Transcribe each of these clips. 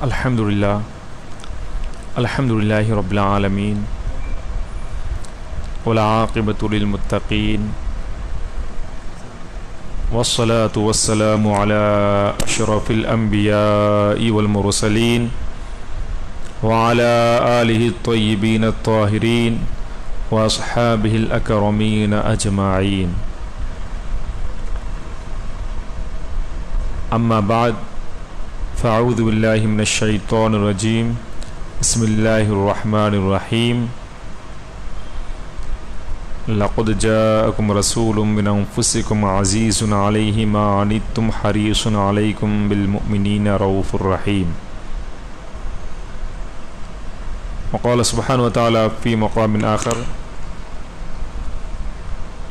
الحمدللہ رب العالمین والعاقبۃ للمتقین والصلاة والسلام علی اشرف الانبیاء والمرسلین وعلی آلہ الطیبین الطاہرین واصحابہ الاکرمین اجمعین. اما بعد فاعوذ باللہ من الشیطان الرجیم. بسم اللہ الرحمن الرحیم. لقد جاءکم رسول من انفسکم عزیز علیہ ما عنتم حریص علیکم بالمؤمنین رؤوف الرحیم. وقال سبحانہ وتعالی فی مقام آخر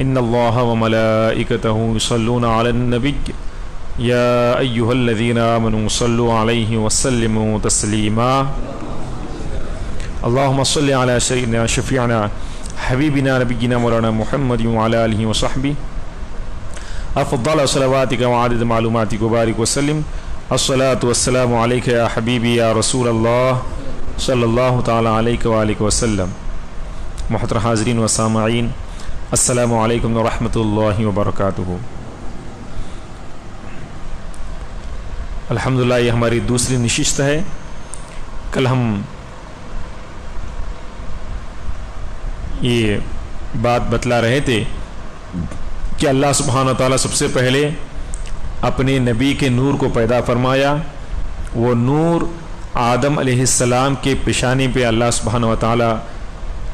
ان اللہ وملائکتہ یصلون علی النبی یا ایہا الذین آمنوا صلوا علیہ وسلموا تسلیما. اللہم صلی علی سیدنا شفیعنا حبیبنا نبینا مولانا محمد وعلی آلہ وصحبہ افضل صلواتک وعدد معلوماتک وبارک وسلم. الصلاة والسلام علیک یا حبیبی یا رسول اللہ صلی اللہ تعالی علیہ وآلہ وسلم. محترم حاضرین و سامعین، السلام علیکم ورحمۃ اللہ وبرکاتہ. الحمدللہ یہ ہماری دوسری نشست ہے. کل ہم یہ بات بتلا رہے تھے کہ اللہ سبحانہ وتعالی سب سے پہلے اپنے نبی کے نور کو پیدا فرمایا. وہ نور آدم علیہ السلام کے پیشانی پہ اللہ سبحانہ وتعالی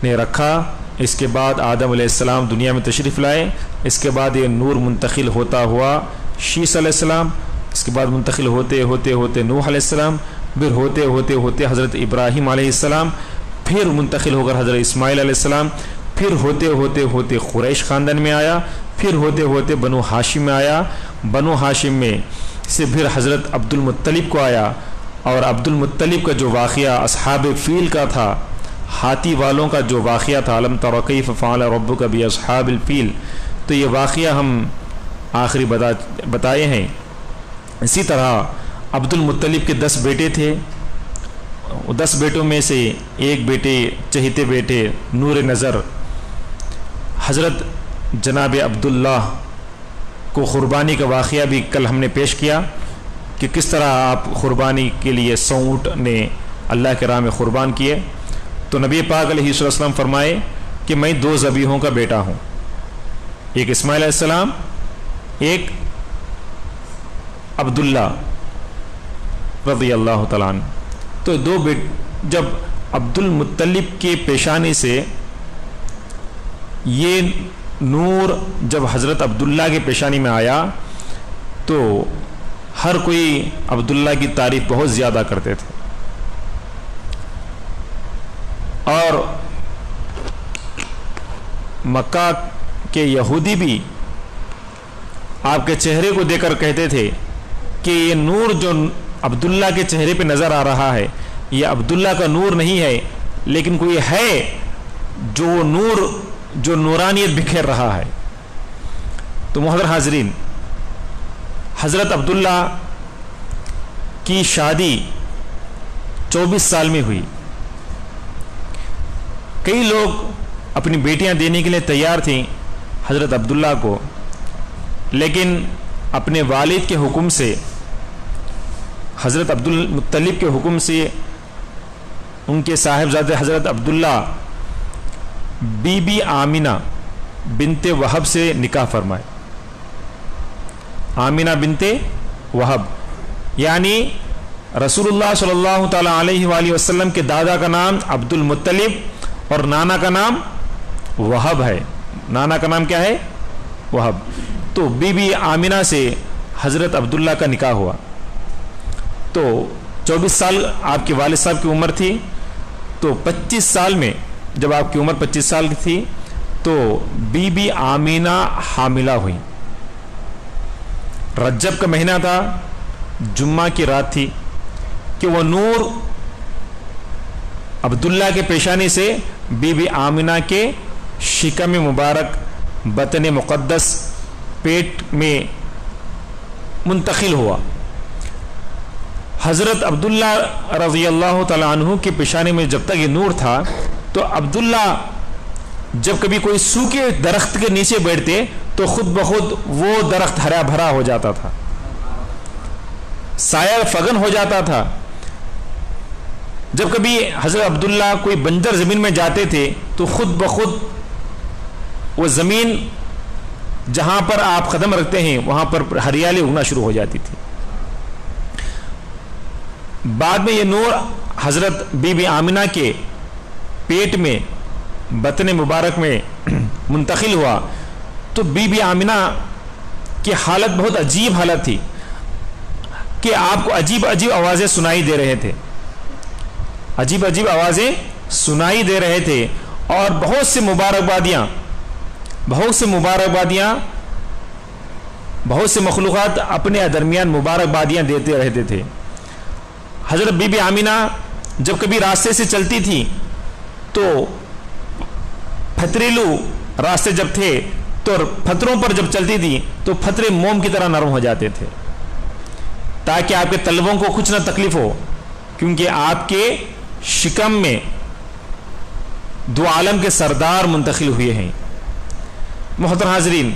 نے رکھا. اس کے بعد آدم علیہ السلام دنیا میں تشریف لائے. اس کے بعد یہ نور منتقل ہوتا ہوا شیس علیہ السلام. اس کے بعد منتقل ہوتے ہوتے ہوتے نوح علیہ السلام، پھر ہوتے ہوتے ہوتے حضرت ابراہیم علیہ السلام، پھر منتقل ہو کر حضرت اسماعیل علیہ السلام، پھر ہوتے ہوتے ہوتے قریش خاندان میں آیا، پھر ہوتے ہوتے بنو ہاشم میں آیا. بنو ہاشم میں سے پھر حضرت عبد المطلب کو آیا. اور عبد المطلب کا جو واقعہ اصحاب فیل کا تھا، ہاتھی والوں کا جو واقعہ تھا، الم تر کیف فعل ربک باصحاب الفیل، تو یہ واقعہ ہم آخری بتائے ہیں. اسی طرح عبد المطلب کے 10 بیٹے تھے. 10 بیٹوں میں سے ایک بیٹے چہیتے بیٹے نور نظر حضرت جناب عبداللہ کو قربانی کا واقعہ بھی کل ہم نے پیش کیا کہ کس طرح آپ قربانی کے لیے 100 اونٹ نے اللہ کے راہ میں قربان کیے. تو نبی پاک علیہ السلام فرمائے کہ میں 2 ذبیحوں کا بیٹا ہوں، ایک اسماعیل علیہ السلام، ایک عبداللہ رضی اللہ تعالیٰ عنہ. تو جب عبد المطلب کے پیشانی سے یہ نور جب حضرت عبداللہ کے پیشانی میں آیا تو ہر کوئی عبداللہ کی تعریف بہت زیادہ کرتے تھے. اور مکہ کے یہودی بھی آپ کے چہرے کو دیکھ کر کہتے تھے کہ یہ نور جو عبداللہ کے چہرے پہ نظر آ رہا ہے یہ عبداللہ کا نور نہیں ہے، لیکن کوئی ہے جو نور جو نورانیت بکھیر رہا ہے. تو محترم حاضرین، حضرت عبداللہ کی شادی 24 سال میں ہوئی. کئی لوگ اپنی بیٹیاں دینے کے لیے تیار تھیں حضرت عبداللہ کو، لیکن اپنے والد کے حکم سے، حضرت عبد المطلب کے حکم سے ان کے صاحبزادے حضرت عبداللہ بی بی آمینہ بنت وہب سے نکاح فرمائے. آمینہ بنت وہب یعنی رسول اللہ صلی اللہ تعالی علیہ وآلہ وسلم کے دادا کا نام عبد المطلب اور نانا کا نام وہب ہے. نانا کا نام کیا ہے؟ وہب. تو بی بی آمینہ سے حضرت عبداللہ کا نکاح ہوا. تو 24 سال آپ کے والد صاحب کی عمر تھی. تو 25 سال میں جب آپ کی عمر 25 سال کی تھی تو بی بی آمینہ حاملہ ہوئی. رجب کا مہینہ تھا، جمعہ کی رات تھی کہ وہ نور عبداللہ کے پیشانی سے بی بی آمینہ کے شکم مبارک بطن مقدس پیٹ میں منتقل ہوا. حضرت عبداللہ رضی اللہ تعالیٰ عنہ کے پیشانے میں جب تک یہ نور تھا تو عبداللہ جب کبھی کوئی سوکھے درخت کے نیچے بیٹھتے تو خود بخود وہ درخت ہرا بھرا ہو جاتا تھا، سایہ فگن ہو جاتا تھا۔ جب کبھی حضرت عبداللہ کوئی بنجر زمین میں جاتے تھے تو خود بخود وہ زمین جہاں پر آپ قدم رکھتے ہیں وہاں پر ہریالی اگنا شروع ہو جاتی تھی۔ بعد میں یہ نور حضرت بی بی آمنہ کے پیٹ میں بطن مبارک میں منتقل ہوا تو بی بی آمنہ کی حالت بہت عجیب حالت تھی کہ آپ کو عجیب عجیب آوازیں سنائی دے رہے تھے، عجیب عجیب آوازیں سنائی دے رہے تھے، اور بہت سے مبارکبادیاں بہت سے مخلوقات اپنے درمیان مبارکبادیاں دیتے رہتے تھے۔ حضرت بی بی آمنہ جب کبھی راستے سے چلتی تھی تو پھتریلو راستے جب تھے تو پتھروں پر جب چلتی تھی تو پتھرے موم کی طرح نرم ہو جاتے تھے تاکہ آپ کے طلبوں کو کچھ نہ تکلیف ہو، کیونکہ آپ کے شکم میں دو عالم کے سردار منتقل ہوئے ہیں۔ محترم حاضرین،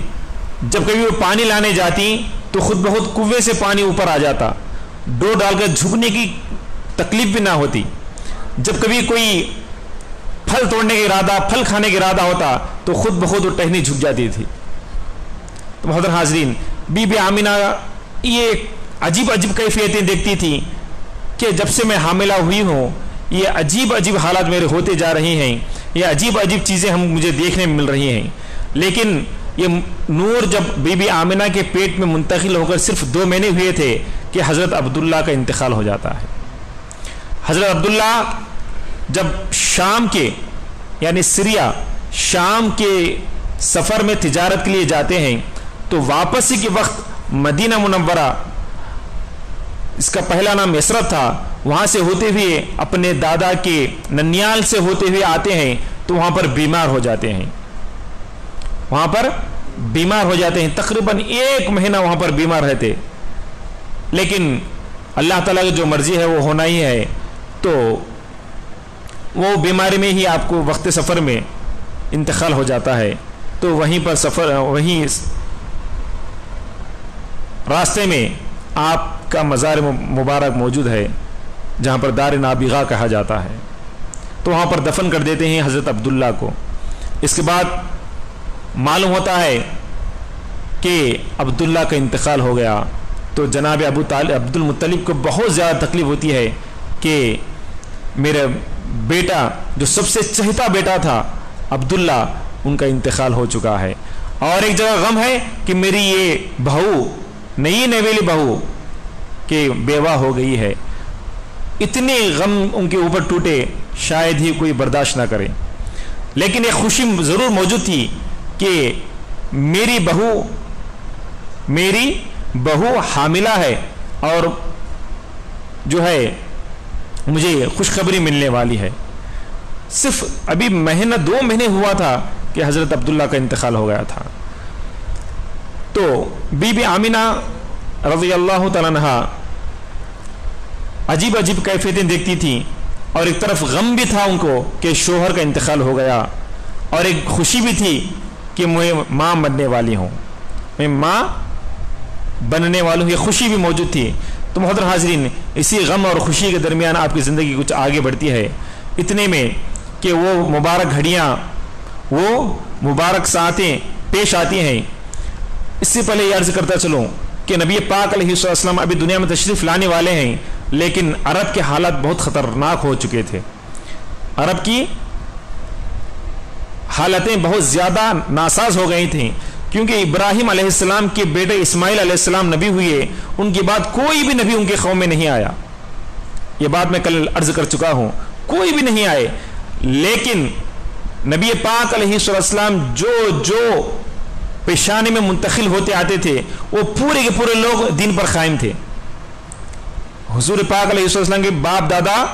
جب کبھی وہ پانی لانے جاتی تو خود بخود کنویں سے پانی اوپر آ جاتا، ڈو ڈال کر جھکنے کی تکلیف بھی نہ ہوتی۔ جب کبھی کوئی پھل توڑنے کا ارادہ، پھل کھانے کا ارادہ ہوتا تو خود بخود وہ ٹہنی جھک جاتی تھی۔ تو محترم حاضرین، بی بی آمنہ یہ عجیب عجیب کیفیتیں دیکھتی تھی کہ جب سے میں حاملہ ہوئی ہوں یہ عجیب عجیب حالات میرے ہوتے جا رہی ہیں، یہ عجیب عجیب چیزیں مجھے دیکھنے میں مل رہی ہیں۔ لیکن یہ نور جب بی بی آمنہ کے پیٹ میں منتقل ہو کر صرف 2 مہینے ہوئے تھے کہ حضرت عبداللہ کا انتقال ہو جاتا ہے۔ حضرت عبداللہ جب شام کے یعنی سیریا شام کے سفر میں تجارت کے لیے جاتے ہیں تو واپسی کے وقت مدینہ منورہ، اس کا پہلا نام یثرب تھا، وہاں سے ہوتے ہوئے اپنے دادا کے ننیال سے ہوتے ہوئے آتے ہیں تو وہاں پر بیمار ہو جاتے ہیں، تقریباً 1 مہینہ وہاں پر بیمار رہتے، لیکن اللہ تعالیٰ کی جو مرضی ہے وہ ہونا ہی ہے، تو وہ بیماری میں ہی آپ کو وقت سفر میں انتقال ہو جاتا ہے۔ تو وہیں پر وہیں راستے میں آپ کا مزار مبارک موجود ہے جہاں پر دار نابغہ کہا جاتا ہے، تو وہاں پر دفن کر دیتے ہیں حضرت عبداللہ کو۔ اس کے بعد معلوم ہوتا ہے کہ عبداللہ کا انتقال ہو گیا تو جناب عبد المطلب کو بہت زیادہ تکلیف ہوتی ہے کہ میرا بیٹا جو سب سے چہتا بیٹا تھا عبداللہ، ان کا انتقال ہو چکا ہے، اور ایک جگہ غم ہے کہ میری یہ بہو، نئی نویلی بہو کہ بیوہ ہو گئی ہے۔ اتنے غم ان کے اوپر ٹوٹے شاید ہی کوئی برداشت نہ کرے، لیکن ایک خوشی ضرور موجود تھی کہ میری بہو حاملہ ہے اور جو ہے مجھے خوشخبری ملنے والی ہے۔ صرف ابھی 2 مہینے ہوا تھا کہ حضرت عبداللہ کا انتقال ہو گیا تھا۔ تو بی بی آمنہ رضی اللہ تعالیٰ عنہا عجیب عجیب کیفیتیں دیکھتی تھیں، اور ایک طرف غم بھی تھا ان کو کہ شوہر کا انتقال ہو گیا، اور ایک خوشی بھی تھی کہ میں ماں بننے والی ہوں، یہ خوشی بھی موجود تھی۔ تو محترم حاضرین، اسی غم اور خوشی کے درمیان آپ کی زندگی کچھ آگے بڑھتی ہے، اتنے میں کہ وہ مبارک گھڑیاں، وہ مبارک ساعتیں پیش آتی ہیں۔ اس سے پہلے یہ عرض کرتا چلوں کہ نبی پاک علیہ السلام ابھی دنیا میں تشریف لانے والے ہیں، لیکن عرب کے حالات بہت خطرناک ہو چکے تھے، عرب کی حالتیں بہت زیادہ ناساز ہو گئی تھیں، کیونکہ ابراہیم علیہ السلام کے بیٹے اسماعیل علیہ السلام نبی ہوئے، ان کے بعد کوئی بھی نبی ان کے قوم میں نہیں آیا، یہ بات میں کل عرض کر چکا ہوں، کوئی بھی نہیں آئے، لیکن نبی پاک علیہ السلام جو پیشانے میں منتقل ہوتے آتے تھے وہ پورے کے پورے لوگ دین پر قائم تھے۔ حضور پاک علیہ السلام کے باپ دادا،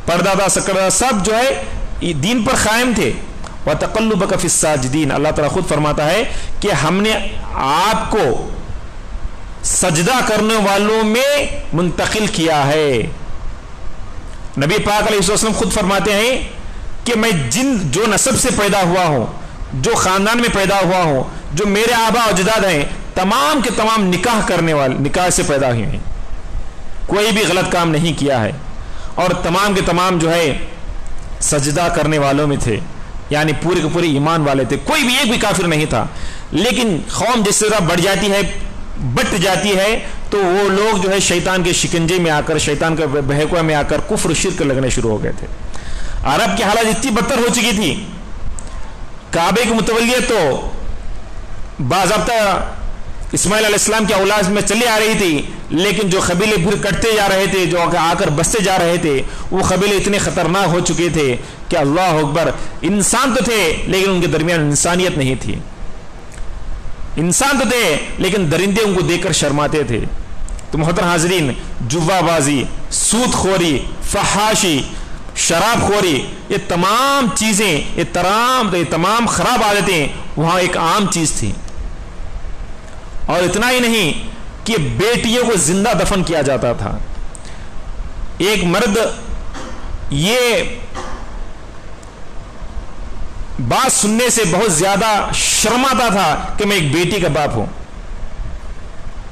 پردادا، سکردادا سب جو ہے دین پر قائم تھے۔ وَتَقَلُّبَكَ فِي السَّاجِدِينَ، اللہ تعالیٰ خود فرماتا ہے کہ ہم نے آپ کو سجدہ کرنے والوں میں منتقل کیا ہے۔ نبی پاک علیہ السلام خود فرماتے ہیں کہ میں جو نسب سے پیدا ہوا ہوں، جو خاندان میں پیدا ہوا ہوں، جو میرے آبا و اجداد ہیں، تمام کے تمام نکاح کرنے والے، نکاح سے پیدا ہوئے ہیں، کوئی بھی غلط کام نہیں کیا ہے، اور تمام کے تمام جو ہے سجدہ کرنے والوں میں تھے، یعنی پورے کے پورے ایمان والے تھے، کوئی بھی ایک بھی کافر نہیں تھا۔ لیکن قوم جس طرح بڑھ جاتی ہے، بٹ جاتی ہے، تو وہ لوگ جو ہے شیطان کے شکنجے میں آ کر، شیطان کے بہکوے میں آ کر کفر و شرک لگنے شروع ہو گئے تھے۔ عرب کی حالت اتنی بدتر ہو چکی تھی، کعبے کی متولیت تو باضابطہ اسماعیل علیہ السلام کی اولاد میں چلی آ رہی تھی، لیکن جو قبیلے پھر کٹتے جا رہے تھے، جو آ کر بستے جا رہے تھے، وہ قبیلے اتنے خطرناک ہو چکے تھے کہ اللہ اکبر، انسان تو تھے لیکن ان کے درمیان انسانیت نہیں تھی، انسان تو تھے لیکن درندے ان کو دیکھ کر شرماتے تھے۔ تو محترم حاضرین، جوا بازی، سود خوری، فحاشی، شراب خوری، یہ تمام چیزیں، یہ تمام خراب عادتیں وہاں ایک عام چیز تھی۔ اور اتنا ہی نہیں کہ بیٹیوں کو زندہ دفن کیا جاتا تھا۔ ایک مرد یہ بات سننے سے بہت زیادہ شرماتا تھا کہ میں ایک بیٹی کا باپ ہوں،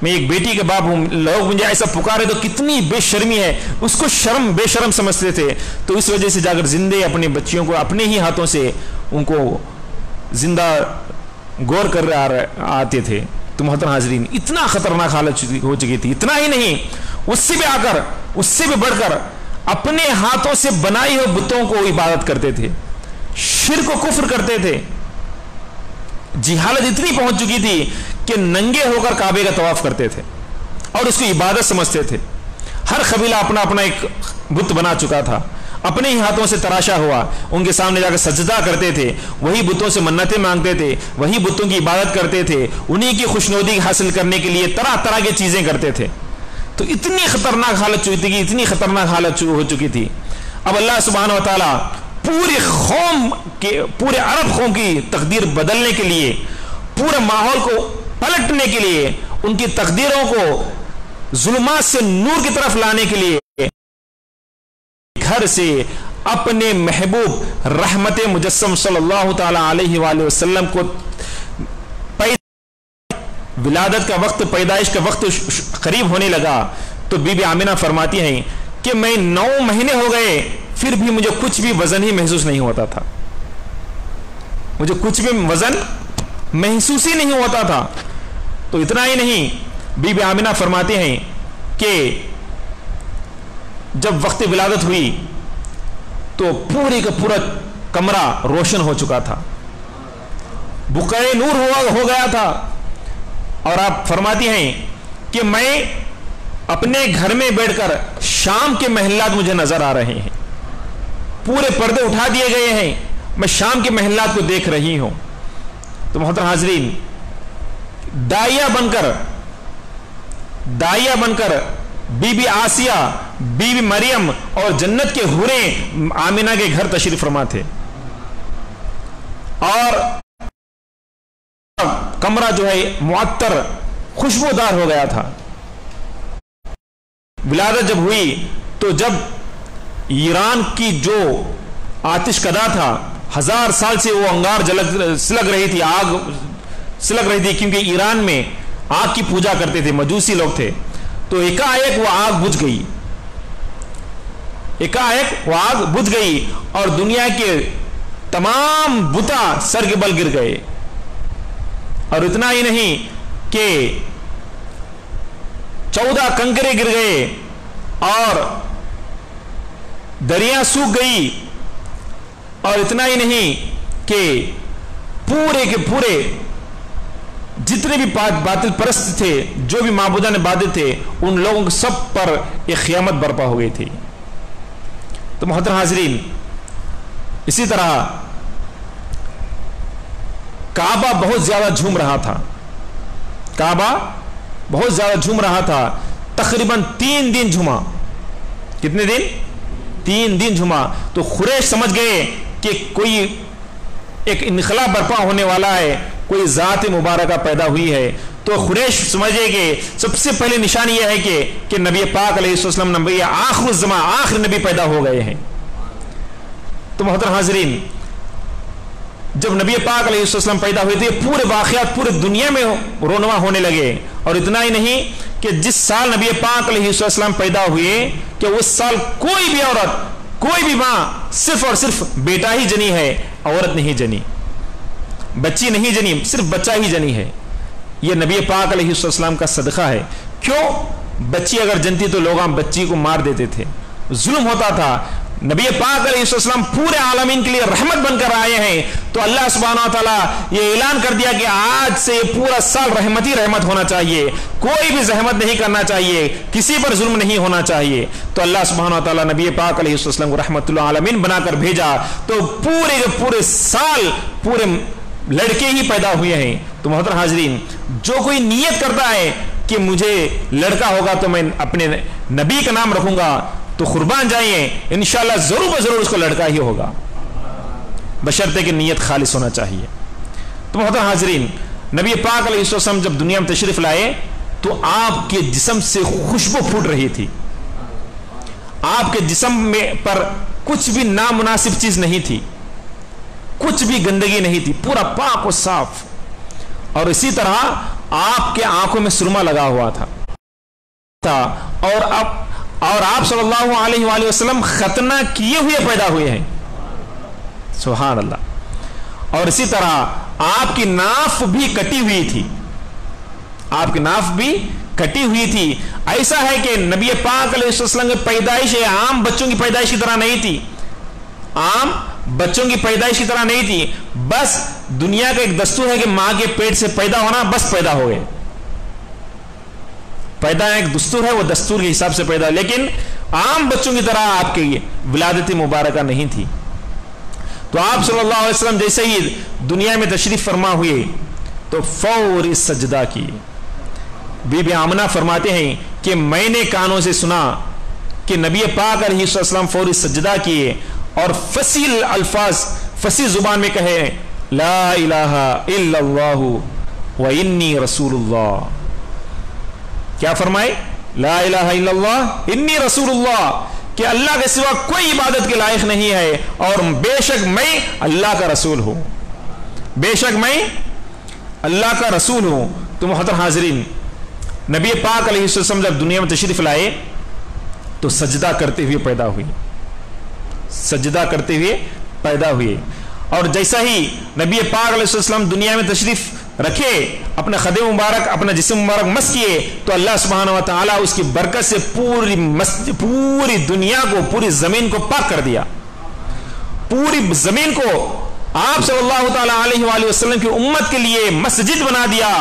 میں ایک بیٹی کا باپ ہوں، لوگ مجھے ایسا پکارے تو کتنی بے شرمی ہے، اس کو بے شرم سمجھتے تھے۔ تو اس وجہ سے جا کر زندے اپنے بچیوں کو اپنے ہی ہاتھوں سے ان کو زندہ گور کر آتے تھے۔ تو محترم حاضرین، اتنا خطرناک حالت ہو چکی تھی۔ اتنا ہی نہیں، اس سے بھی آ کر، اس سے بھی بڑھ کر اپنے ہاتھوں سے بنائی ہوئے بتوں کو عبادت کرتے تھے، شرک و کفر کرتے تھے۔ جی حالت اتنی پہنچ چکی تھی کہ ننگے ہو کر کعبے کا طواف کرتے تھے اور اس کو عبادت سمجھتے تھے۔ ہر قبیلہ اپنا اپنا ایک بت بنا چکا تھا، اپنے ہی ہاتھوں سے تراشا ہوا، ان کے سامنے جا کر سجدہ کرتے تھے، وہی بتوں سے منتیں مانگتے تھے، وہی بتوں کی عبادت کرتے تھے، انہی کی خوشنودی حاصل کرنے کے لیے طرح طرح کی چیزیں کرتے تھے۔ تو اتنی خطرناک حالت اتنی خطرناک حالت ہو چکی تھی۔ اب اللہ سبحانہ و تعالیٰ پورے عرب قوم کی تقدیر بدلنے کے لیے، پورے ماحول کو پلٹنے کے لیے، ان کی تقدیروں کو ظلمات سے نور کی طرف لانے کے لیے گھر سے اپنے محبوب رحمت مجسم صلی اللہ تعالی علیہ وآلہ وسلم کو ولادت کا وقت، پیدائش کا وقت قریب ہونے لگا تو بی بی آمنہ فرماتی ہیں کہ میں 9 مہینے ہو گئے پھر بھی مجھے کچھ بھی وزن ہی محسوس نہیں ہوتا تھا، مجھے کچھ بھی وزن محسوس ہی نہیں ہوتا تھا۔ تو اتنا ہی نہیں، بی بی آمنہ فرماتے ہیں کہ جب وقت ولادت ہوئی تو پورے کا پورا کمرہ روشن ہو چکا تھا، بقعہ نور ہو گیا تھا۔ اور آپ فرماتی ہیں کہ میں اپنے گھر میں بیٹھ کر شام کے محلات مجھے نظر آ رہے ہیں، پورے پردے اٹھا دیے گئے ہیں، میں شام کے محلات کو دیکھ رہی ہوں۔ تو محترم حاضرین، داعیہ بن کر بی بی آسیہ، بی بی مریم اور جنت کے حوریں آمنہ کے گھر تشریف فرما تھے، اور کمرہ جو ہے معطر خوشبودار ہو گیا تھا۔ ولادت جب ہوئی تو جب ایران کی جو آتش کدا تھا، 1000 سال سے وہ انگار سلگ رہی تھی، آگ سلگ رہی تھی، کیونکہ ایران میں آگ کی پوجا کرتے تھے، مجوسی لوگ تھے۔ تو ایک وہ آگ بجھ گئی، وہ آگ بجھ گئی اور دنیا کے تمام بتا سر کے بل گر گئے۔ اور اتنا ہی نہیں کہ 14 کنکرے گر گئے اور دریا سوکھ گئی، اور اتنا ہی نہیں کہ پورے کے پورے جتنے بھی باطل پرست تھے، جو بھی معبودان باطل تھے، ان لوگوں سب پر ایک قیامت برپا ہو گئی تھی۔ تو محترم حاضرین، اسی طرح کعبہ بہت زیادہ جھوم رہا تھا، تقریباً 3 دن جھوما۔ کتنے دن؟ 3 دن جھوما۔ تو قریش سمجھ گئے کہ کوئی ایک انقلاب برپا ہونے والا ہے، کوئی ذات مبارکہ پیدا ہوئی ہے۔ تو قریش سمجھے کہ سب سے پہلے نشانی یہ ہے کہ نبی پاک علیہ السلام نبی آخر الزمان آخر نبی پیدا ہو گئے ہیں. تو محترم حاضرین، جب نبی پاک علیہ السلام پیدا ہوئے تھے پورے واقعات پورے دنیا میں رونما ہونے لگے. اور اتنا ہی نہیں کہ جس سال نبی پاک علیہ السلام پیدا ہوئے کہ اس سال کوئی بھی عورت، کوئی بھی ماں صرف اور صرف بیٹا ہی جنی ہے، عورت نہیں جنی، بچی نہیں جنی، صرف بچہ ہی جنی ہے. یہ نبی پاک علیہ السلام کا صدقہ ہے. کیوں؟ بچی اگر جنتی تو لوگ بچی کو مار دیتے تھے، ظلم ہوتا تھا. نبی پاک علیہ السلام پورے عالمین کے لیے رحمت بن کر آئے ہیں. تو اللہ سبحانہ و تعالیٰ یہ اعلان کر دیا کہ آج سے پورا سال رحمت ہی رحمت ہونا چاہیے، کوئی بھی زحمت نہیں کرنا چاہیے، کسی پر ظلم نہیں ہونا چاہیے. تو اللہ سبحانہ و تعالیٰ نبی پاک علیہ السلام کو رحمت اللہ عالمین بنا کر بھیجا. تو پورے سال پورے لڑکے ہی پیدا ہوئے ہیں. تو محترم حاضرین، جو کوئی نیت کرتا ہے کہ مجھے لڑکا ہوگا تو میں اپنے نبی کا نام رکھوں گا، تو قربان جائیں، انشاءاللہ ضرور اس کو لڑکا ہی ہوگا، بشرطے کہ نیت خالص ہونا چاہیے. تو محترم حاضرین، نبی پاک علیہ السلام جب دنیا میں تشریف لائے تو آپ کے جسم سے خوشبو پھوٹ رہی تھی. آپ کے جسم میں پر کچھ بھی نامناسب چیز نہیں تھی، کچھ بھی گندگی نہیں تھی، پورا پاک و صاف. اور اسی طرح آپ کے آنکھوں میں سرما لگا ہوا تھا. اور آپ صلی اللہ علیہ وآلہ وسلم ختنہ کیے ہوئے پیدا ہوئے ہیں. سبحان اللہ. اور اسی طرح آپ کی ناف بھی کٹی ہوئی تھی، آپ کی ناف بھی کٹی ہوئی تھی. ایسا ہے کہ نبی پاک علیہ السلام کی پیدائش عام بچوں کی پیدائش کی طرح نہیں تھی، عام بچوں کی پیدائش کی طرح نہیں تھی. بس دنیا کا ایک دستور ہے کہ ماں کے پیٹ سے پیدا ہونا، بس پیدا ہو گئے. پیدا ایک دستور ہے، وہ دستور کے حساب سے پیدا، لیکن عام بچوں کی طرح آپ کی ولادت مبارکہ نہیں تھی. تو آپ صلی اللہ علیہ وسلم جیسے ہی دنیا میں تشریف فرما ہوئے تو فوری سجدہ کی. بی بی آمنہ فرماتے ہیں کہ میں نے کانوں سے سنا کہ نبی پاک علیہ السلام فوری سجدہ کیے اور فصیح الفاظ، فصیح زبان میں کہے لا الہ الا اللہ و انی رسول اللہ. کیا فرمائے؟ لا الہ الا اللہ انی رسول اللہ، کہ اللہ کے سوا کوئی عبادت کے لائق نہیں ہے اور بے شک میں اللہ کا رسول ہوں، بے شک میں اللہ کا رسول ہوں. تو محترم حاضرین، نبی پاک علیہ السلام جب دنیا میں تشریف لائے تو سجدہ کرتے ہوئے پیدا ہوئی، سجدہ کرتے ہوئے پیدا ہوئے. اور جیسا ہی نبی پاک علیہ السلام دنیا میں تشریف رکھے، اپنے خدے مبارک، اپنا جسم مبارک مس کیے، تو اللہ سبحانہ و تعالیٰ اس کی برکت سے پوری دنیا کو، پوری زمین کو پاک کر دیا. پوری زمین کو آپ صلی اللہ تعالیٰ علیہ وآلہ وسلم کی امت کے لیے مسجد بنا دیا،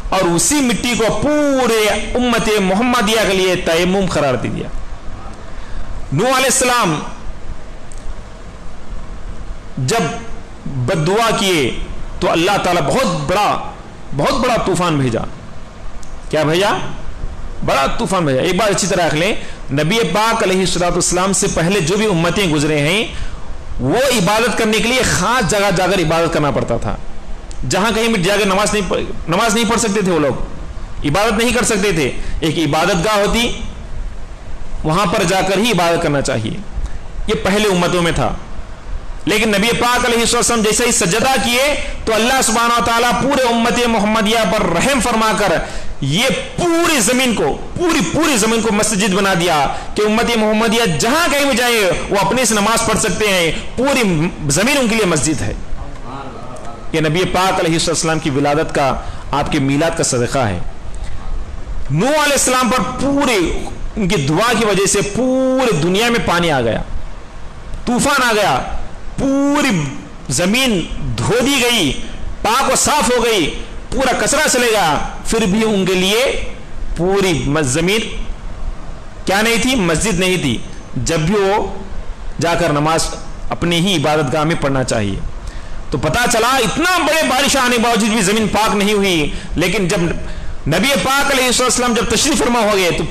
اور اسی مٹی کو پورے امت محمدیہ کے لیے تیمم قرار دے دیا. نوح علیہ السلام جب بد دعا کیے تو اللہ تعالیٰ بہت بڑا طوفان بھیجا. کیا بھیجا؟ بڑا طوفان بھیجا. ایک بات اچھی طرح رکھ لیں، نبی پاک علیہ السلام سے پہلے جو بھی امتیں گزرے ہیں وہ عبادت کرنے کے لیے خاص جگہ جا کر عبادت کرنا پڑتا تھا. جہاں کہیں بھی جا کر نماز نہیں پڑھ سکتے تھے، وہ لوگ عبادت نہیں کر سکتے تھے. ایک عبادت گاہ ہوتی، وہاں پر جا کر ہی عبادت کرنا چاہیے. یہ پہلے امتوں میں تھا. لیکن نبی پاک علیہ السلام جیسے ہی سجدہ کیے تو اللہ سبحانہ و تعالیٰ پورے امت محمدیہ پر رحم فرما کر یہ پوری زمین کو مسجد بنا دیا کہ امت محمدیہ جہاں کہیں بھی جائے وہ اپنے سے نماز پڑھ سکتے ہیں. پوری زمین ان کے لیے مسجد ہے. یہ نبی پاک علیہ السلام کی ولادت کا، آپ کے میلاد کا صدقہ ہے. نوح علیہ السلام پر پورے ان کی دعا کی وجہ سے پورے دنیا میں پانی آ گیا، طوفان آ گیا، پوری زمین دھو دی گئی، پاک و صاف ہو گئی، پورا کچرا چلے گا. پھر بھی ان کے لیے پوری زمین کیا نہیں تھی؟ مسجد نہیں تھی. جب بھی وہ جا کر نماز اپنی ہی عبادت گاہ میں پڑھنا چاہیے. تو پتا چلا اتنا بڑے بارش آنے کے باوجود بھی زمین پاک نہیں ہوئی. لیکن جب نبی پاک علیہ السلام جب تشریف فرما ہو گئے تو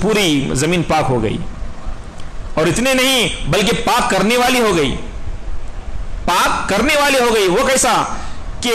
پوری زمین پاک ہو گئی. اور اتنے نہیں بلکہ پاک کرنے والی ہو گئی، پاک کرنے والی ہو گئی. وہ کیسا کہ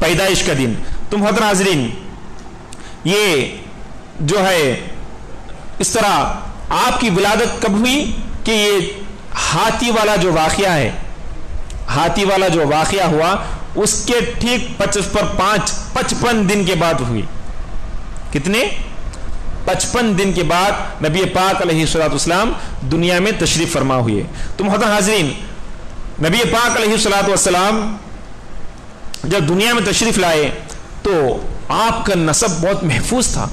پیدائش کا دن. تو محترم حاضرین، یہ جو ہے اس طرح آپ کی ولادت کب ہوئی کہ یہ ہاتھی والا جو واقعہ ہے، ہاتھی والا جو واقعہ ہوا اس کے ٹھیک 55 دن کے بعد ہوئی. کتنے؟ 55 دن کے بعد نبی پاک علیہ الصلوۃ والسلام دنیا میں تشریف فرما ہوئے. تو محترم حاضرین، نبی پاک علیہ الصلوۃ والسلام جب دنیا میں تشریف لائے تو آپ کا نسب بہت محفوظ تھا.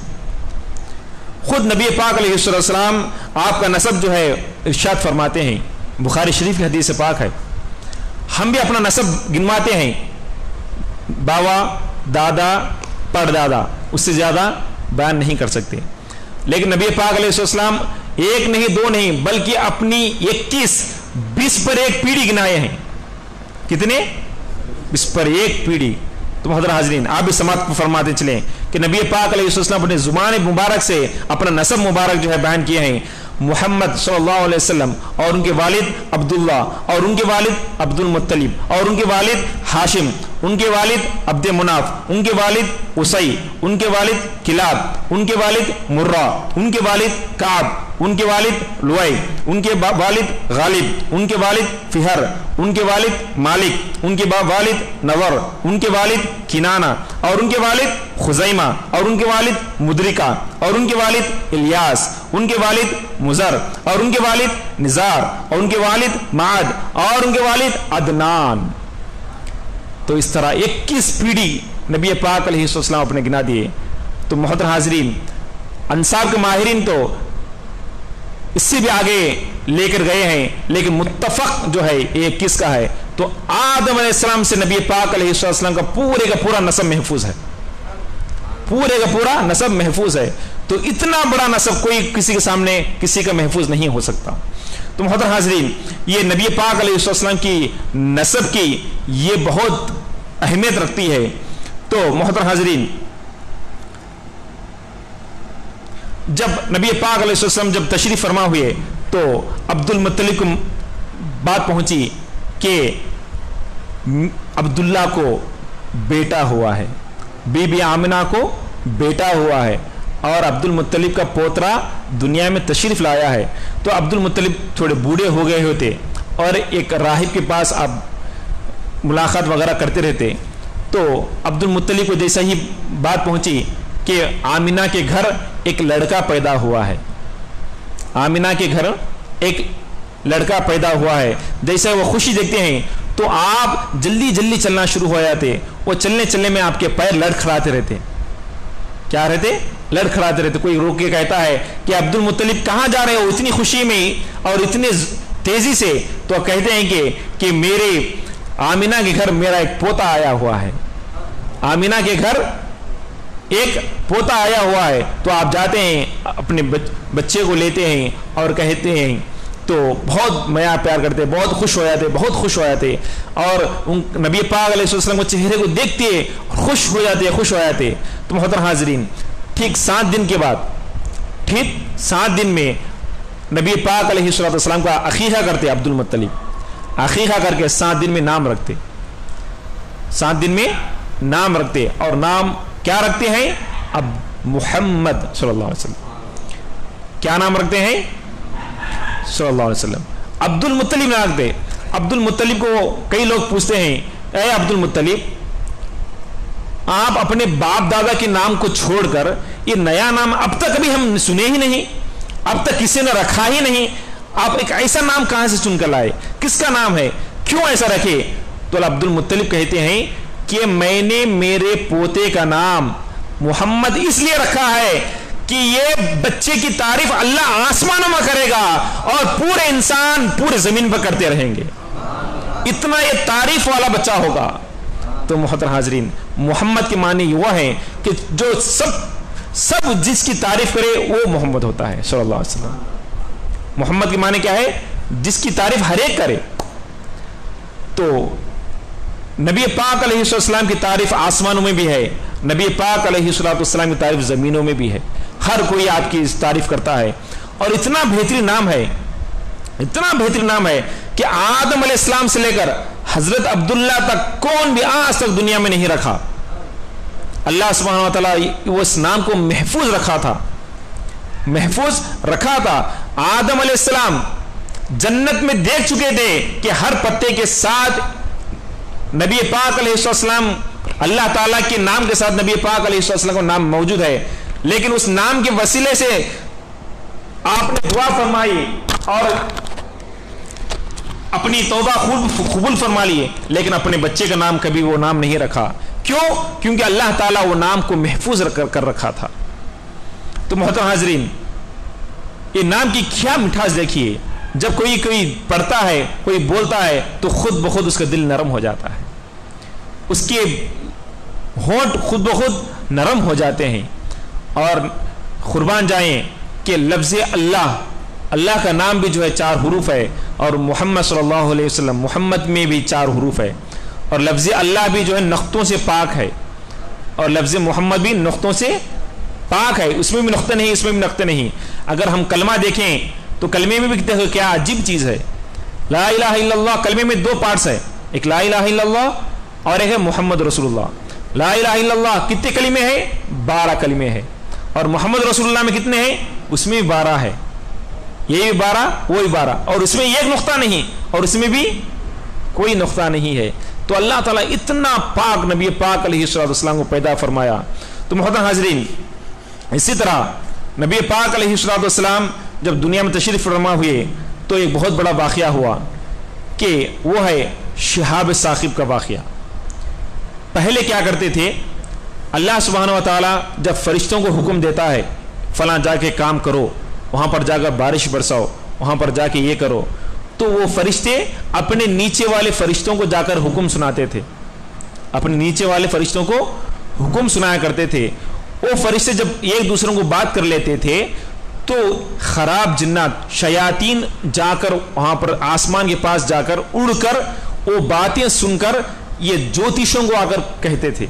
خود نبی پاک علیہ السلام آپ کا نسب جو ہے ارشاد فرماتے ہیں، بخاری شریف کی حدیث پاک ہے، ہم بھی اپنا نسب گنواتے ہیں، باوا، دادا، پردادا، اس سے زیادہ بیان نہیں کر سکتے. لیکن نبی پاک علیہ السلام ایک نہیں دو نہیں بلکہ اپنی 20 پر ایک پیڑھی گنائے ہیں. کتنے؟ 20 پر ایک پیڑھی. تو محترم حاضرین، آپ بھی سماعت فرماتے چلیں کہ نبی پاک علیہ السلام اپنے زبان مبارک سے اپنا نسب مبارک جو ہے بیان کیے ہیں. محمد صلی اللہ علیہ وسلم اور ان کے والد عبداللہ اور ان کے والد عبد المطلب اور ان کے والد ہاشم، ان کے والد عبد مناف، ان کے والد اسئی، ان کے والد کلاب، ان کے والد مرہ، ان کے والد کعب، ان کے والد لوئی، ان کے والد غالب، ان کے والد فہر، ان کے والد مالک، ان کے والد نور، ان کے والد کنانہ اور ان کے والد خزیمہ اور ان کے والد مدرکہ اور ان کے والد الیاس، ان کے والد مزر اور ان کے والد نزار اور ان کے والد معد اور ان کے والد عدنان. تو اس طرح 21 پیڑھی نبی پاک علیہ السلام اپنے گنا دیے. تو محترم حاضرین، انساب کے ماہرین تو اس سے بھی آگے لے کر گئے ہیں، لیکن متفق جو ہے 21 کا ہے. تو آدم علیہ السلام سے نبی پاک علیہ السلام کا پورا نسب محفوظ ہے، پورا نسب محفوظ ہے. تو اتنا بڑا نسب کوئی کسی کے سامنے کسی کا محفوظ نہیں ہو سکتا. تو محترم حاضرین، یہ نبی پاک علیہ السلام کی نسب کی یہ بہت اہمیت رکھتی ہے. تو محترم حاضرین، جب نبی پاک علیہ السلام جب تشریف فرما ہوئے تو عبد المطلب کو بات پہنچی کہ عبداللہ کو بیٹا ہوا ہے، بی بی آمنہ کو بیٹا ہوا ہے اور عبد المطلب کا پوترا دنیا میں تشریف لایا ہے. تو عبد المطلب تھوڑے بوڑھے ہو گئے ہوتے اور ایک راہب کے پاس آپ ملاقات وغیرہ کرتے رہتے. تو عبد المطلب کو جیسا ہی بات پہنچی کہ آمنہ کے گھر ایک لڑکا پیدا ہوا ہے، آمنہ کے گھر ایک لڑکا پیدا ہوا ہے، جیسے وہ خوشی دیکھتے ہیں تو آپ جلدی چلنا شروع ہو جاتے. وہ چلنے میں آپ کے پیر لڑکھڑاتے رہتے. کیا رہتے؟ لڑکھڑاتے رہتے. کوئی روک کے کہتا ہے کہ عبد المطلب کہاں جا رہے ہو اتنی خوشی میں اور اتنی تیزی سے؟ تو کہتے ہیں کہ میرے آمنہ کے گھر میرا ایک پوتا آیا ہوا ہے، آمنہ کے گھر ایک پوتا آیا ہوا ہے. تو آپ جاتے ہیں اپنے بچے کو لیتے ہیں اور کہتے ہیں، تو بہت میاں پیار کرتے، بہت خوش ہو جاتے اور نبی پاک علیہ السلام کو چہرے کو دیکھتے خوش ہو جاتے. تو محترم حاضرین، ٹھیک 7 دن کے بعد، ٹھیک 7 دن میں نبی پاک علیہ السلام کا عقیقہ کرتے. عبد المطلب عقیقہ کر کے 7 دن میں نام رکھتے، 7 دن میں نام رکھتے. اور نام کیا رکھتے ہیں؟ اب محمد صلی اللہ علیہ وسلم. کیا نام رکھتے ہیں؟ صلی اللہ علیہ وسلم. عبد المطلب نام رکھتے. عبد المطلب کو کئی لوگ پوچھتے ہیں، اے عبد المطلب، آپ اپنے باپ دادا کے نام کو چھوڑ کر یہ نیا نام اب تک کبھی ہم سنے ہی نہیں، اب تک کسی نے رکھا ہی نہیں، آپ ایک ایسا نام کہاں سے چن کر لائے؟ کس کا نام ہے؟ کیوں ایسا رکھے؟ تو عبد المطلب کہتے ہیں کہ میں نے میرے پوتے کا نام محمد اس لیے رکھا ہے کہ یہ بچے کی تعریف اللہ آسمانوں میں کرے گا اور پورے انسان پورے زمین پر کرتے رہیں گے، اتنا یہ تعریف والا بچہ ہوگا. تو محترم حاضرین، محمد کے معنی وہ ہے کہ جو سب جس کی تعریف کرے وہ محمد ہوتا ہے صلی اللہ علیہ وسلم. محمد کے معنی کیا ہے؟ جس کی تعریف ہر ایک کرے. تو نبی پاک علیہ السلام کی تعریف آسمانوں میں بھی ہے، نبی پاک علیہ السلام کی تعریف زمینوں میں بھی ہے. ہر کوئی آپ کی تعریف کرتا ہے. اور اتنا بہترین نام ہے کہ آدم علیہ السلام سے لے کر حضرت عبداللہ تک کون بھی آج تک دنیا میں نہیں رکھا. اللہ سبحانہ و تعالی وہ اس نام کو محفوظ رکھا تھا، محفوظ رکھا تھا۔ آدم علیہ السلام جنت میں دیکھ چکے تھے کہ ہر پتے کے ساتھ نبی پاک علیہ السلام، اللہ تعالیٰ کے نام کے ساتھ نبی پاک علیہ السلام کا نام موجود ہے، لیکن اس نام کے وسیلے سے آپ نے دعا فرمائی اور اپنی توبہ قبول فرما لیے، لیکن اپنے بچے کا نام کبھی وہ نام نہیں رکھا۔ کیوں؟ کیونکہ اللہ تعالیٰ وہ نام کو محفوظ کر رکھا تھا۔ تو محترم حاضرین، یہ نام کی کیا مٹھاس دیکھیے، جب کوئی پڑھتا ہے، کوئی بولتا ہے تو خود بخود اس کا دل نرم ہو جاتا ہے، اس کے ہونٹ خود بخود نرم ہو جاتے ہیں۔ اور قربان جائیں کہ لفظ اللہ کا نام بھی جو ہے 4 حروف ہے، اور محمد صلی اللہ علیہ وسلم محمد میں بھی 4 حروف ہے، اور لفظ اللہ بھی جو ہے نقطوں سے پاک ہے، اور لفظ محمد بھی نقطوں سے پاک ہے، اس میں بھی نقطہ نہیں، اس میں بھی نقطہ نہیں۔ اگر ہم کلمہ دیکھیں تو کلمے میں بھی کیا عجیب چیز ہے، لا الہ الا اللہ کلمے میں 2 پارٹس ہے، ایک لا الہ الا اللہ اور ایک ہے محمد رسول اللہ۔ لا الہ الا اللہ کتنے کلمے ہیں؟ 12 کلمے ہیں، اور محمد رسول اللہ میں کتنے ہیں؟ اس میں 12 ہے، یہ بھی 12 وہی 12، اور اس میں ایک نقطہ نہیں، اور اس میں بھی کوئی نقطہ نہیں ہے۔ تو اللہ تعالیٰ اتنا پاک نبی پاک علیہ السلام کو پیدا فرمایا۔ تو محترم حاضرین، اسی طرح نبی پاک علیہ السلام جب دنیا میں تشریف فرما ہوئے تو ایک بہت بڑا واقعہ ہوا کہ وہ ہے شہاب ثاقب کا واقعہ۔ پہلے کیا کرتے تھے، اللہ سبحانہ و تعالیٰ جب فرشتوں کو حکم دیتا ہے فلاں جا کے کام کرو، وہاں پر جا کر بارش برساؤ، وہاں پر جا کے یہ کرو، تو وہ فرشتے اپنے نیچے والے فرشتوں کو جا کر حکم سناتے تھے، اپنے نیچے والے فرشتوں کو حکم سنایا کرتے تھے۔ وہ فرشتے جب ایک دوسروں کو بات کر لیتے تھے تو خراب جنات شیاطین جا کر وہاں پر آسمان کے پاس جا کر اڑ کر وہ باتیں سن کر یہ جوتیشوں کو آ کر کہتے تھے،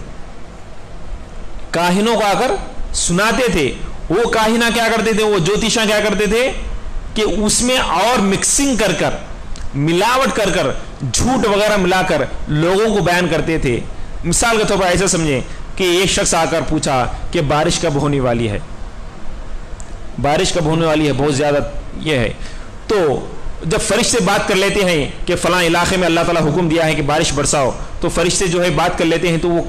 کاہنوں کو آ کر سناتے تھے۔ وہ کاہنہ کیا کرتے تھے، وہ جوتیشاں کیا کرتے تھے کہ اس میں اور مکسنگ کر کر، ملاوٹ کر کر، جھوٹ وغیرہ ملا کر لوگوں کو بیان کرتے تھے۔ مثال کے طور پر ایسا سمجھیں کہ ایک شخص آ کر پوچھا کہ بارش کب ہونے والی ہے، بارش کب ہونے والی ہے، بہت زیادہ یہ ہے۔ تو جب فرشتے بات کر لیتے ہیں کہ فلاں علاقے میں اللہ تعالیٰ حکم دیا ہے کہ بارش برساؤ، تو فرشتے جو ہے بات کر لیتے ہیں، تو وہ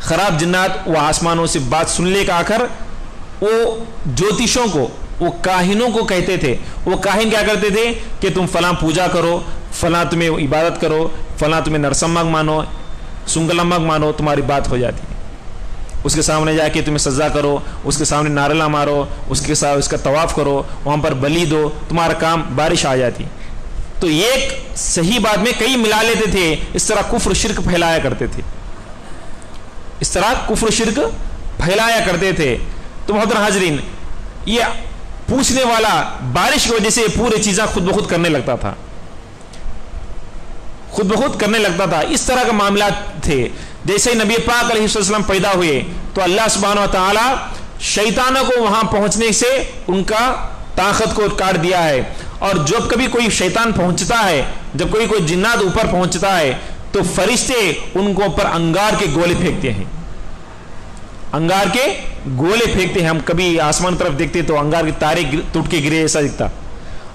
خراب جنات وہ آسمانوں سے بات سن لے کر آ کر وہ جوتیشوں کو، وہ کاہنوں کو کہتے تھے۔ وہ کاہن کیا کرتے تھے کہ تم فلاں پوجا کرو، فلاں تمہیں عبادت کرو، فلاں تمہیں نرسمگ مانو، سنگلمگ مانو، تمہاری بات ہو جاتی ہے۔ اس کے سامنے جا کے تمہیں سجدہ کرو، اس کے سامنے نارلا مارو، اس کے ساتھ اس کا طواف کرو، وہاں پر بلی دو، تمہارا کام، بارش آ جاتی۔ تو ایک صحیح بات میں کئی ملا لیتے تھے، اس طرح کفر شرک پھیلایا کرتے تھے، اس طرح کفر شرک پھیلایا کرتے تھے۔ تو محترم حاضرین، یہ پوچھنے والا بارش کی وجہ سے پوری چیزیں خود بخود کرنے لگتا تھا، خود بخود کرنے لگتا تھا۔ اس طرح کے معاملات تھے۔ جیسے ہی نبی پاک علیہ السلام پیدا ہوئے تو اللہ سبحانہ و تعالی شیطانوں کو وہاں پہنچنے سے ان کا طاقت کو کاٹ دیا ہے، اور جب کبھی کوئی شیطان پہنچتا ہے، جب کوئی جنات اوپر پہنچتا ہے تو فرشتے ان کو اوپر انگار کے گولے پھینکتے ہیں، انگار کے گولے پھینکتے ہیں۔ ہم کبھی آسمان طرف دیکھتے تو انگار کے تارے ٹوٹ کے گرے ایسا دکھتا،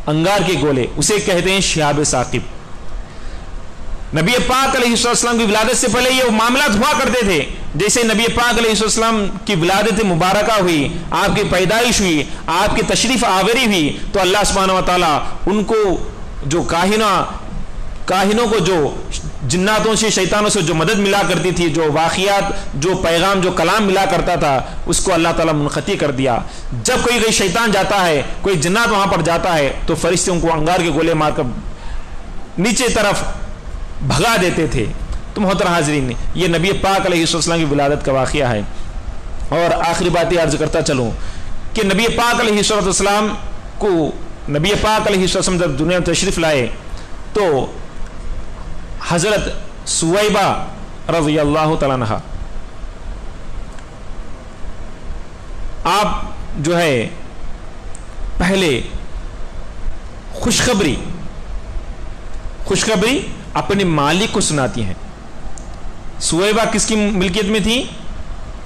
انگار کے گولے، اسے کہتے ہیں شہاب ثاقب۔ نبی پاک علیہ السلام کی ولادت سے پہلے یہ معاملات ہوا کرتے تھے۔ جیسے نبی پاک علیہ السلام کی ولادت مبارکہ ہوئی، آپ کی پیدائش ہوئی، آپ کی تشریف آوری ہوئی، تو اللہ سبحانہ و تعالیٰ ان کو جو کاہنوں کو جو جناتوں سے، شیطانوں سے جو مدد ملا کرتی تھی، جو واقعات، جو پیغام، جو کلام ملا کرتا تھا، اس کو اللہ تعالیٰ منقطع کر دیا۔ جب کوئی شیطان جاتا ہے، کوئی جنات وہاں پر جاتا ہے، تو فرشتے ان کو انگار کے گولے مار کر نیچے طرف بھگا دیتے تھے۔ تو محترم حاضرین، یہ نبی پاک علیہ السلام کی ولادت کا واقعہ ہے۔ اور آخری بات یہ عرض کرتا چلوں کہ نبی پاک علیہ السلام کو، نبی پاک علیہ السلام جب دنیا میں تشریف لائے تو حضرت سویبہ رضی اللہ تعالیٰ عنہا، آپ جو ہے پہلے خوشخبری اپنے مالک کو سناتی ہیں۔ سویبہ کس کی ملکیت میں تھی؟